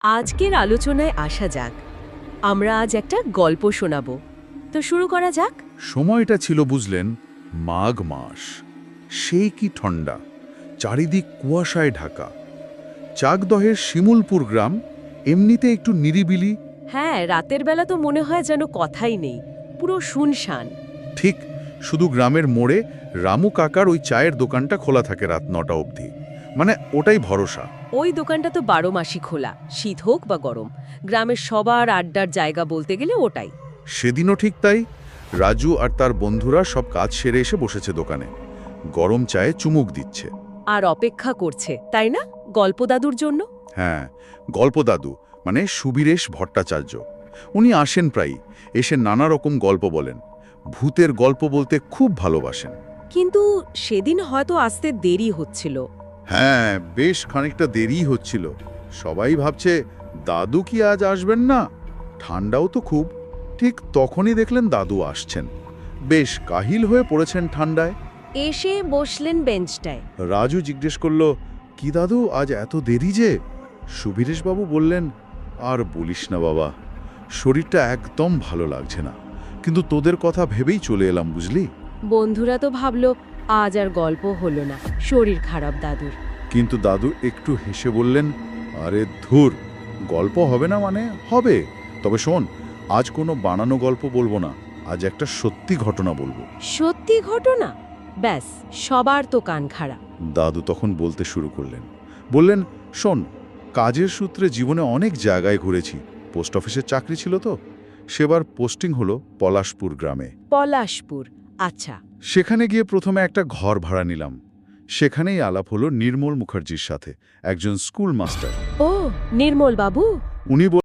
আজকের আলোচনায় আসা যাক। আমরা আজ একটা গল্প শোনাবো। তো শুরু করা যাক। সময়টা ছিল বুঝলেন মাঘ মাস। সেই কি ঠান্ডা, চারিদিক কুয়াশায় ঢাকা। চাকদহের শিমুলপুর গ্রাম এমনিতে একটু নিরিবিলি। হ্যাঁ, রাতের বেলা তো মনে হয় যেন কথাই নেই, পুরো শুনশান। ঠিক, শুধু গ্রামের মোড়ে রামু কাকার ওই চায়ের দোকানটা খোলা থাকে রাত 9টা অবধি। মানে ওটাই ভরসা। ওই দোকানটা তো 12 মাসই খোলা, শীত হোক বা গরম। গ্রামের সবার আড্ডার জায়গা বলতে গেলে ওটাই। সেদিনও ঠিক তাই। রাজু আর তার বন্ধুরা সব কাজ সেরে এসে বসেছে দোকানে, গরম চায়ে চুমুক দিচ্ছে। আর অপেক্ষা করছে, তাই না, গল্প দাদুর জন্য? হ্যাঁ, গল্প দাদু মানে সুবীরেশ ভট্টাচার্য। উনি আসেন প্রায়ই, এসে নানা রকম গল্প বলেন। ভূতের গল্প বলতে খুব ভালোবাসেন। কিন্তু সেদিন হয়তো আসতে দেরি হচ্ছিল। হ্যাঁ, বেশ খানিকটা দেরি হচ্ছিল। সবাই ভাবছে দাদু কি আজ আসবেন না। ঠান্ডাও তো খুব। ঠিক তখনই দেখলেন দাদু আসছেন। বেশ কাহিল হয়ে পড়েছেন ঠান্ডায়। এসে বসলেন বেঞ্চটায়। রাজু জিজ্ঞেস করল, কি দাদু আজ এত দেরি যে? সুবীরেশবাবু বললেন, আর বলিস না বাবা, শরীরটা একদম ভালো লাগছে না, কিন্তু তোদের কথা ভেবেই চলে এলাম বুঝলি। বন্ধুরা তো ভাবল আজ আর গল্প হলো না, শরীর খারাপ দাদুর। কিন্তু দাদু একটু হেসে বললেন, আরে ধুর, গল্প হবে না মানে হবে। তবে শোন, আজ কোনো বানানো গল্প বলবো না, আজ একটা সত্যি ঘটনা বলবো। সত্যি ঘটনা? ব্যাস, সবার তো কান খাড়া। দাদু তখন বলতে শুরু করলেন। বললেন, শোন, কাজের সূত্রে জীবনে অনেক জায়গায় ঘুরেছি। পোস্ট অফিসের চাকরি ছিল তো, সেবার পোস্টিং হলো পলাশপুর গ্রামে। পলাশপুর, আচ্ছা। সেখানে গিয়ে প্রথমে একটা ঘর ভাড়া নিলাম। সেখানেই আলাপ হলো নির্মল মুখার্জির সাথে, একজন স্কুল মাস্টার। ও, নির্মল বাবু। উনি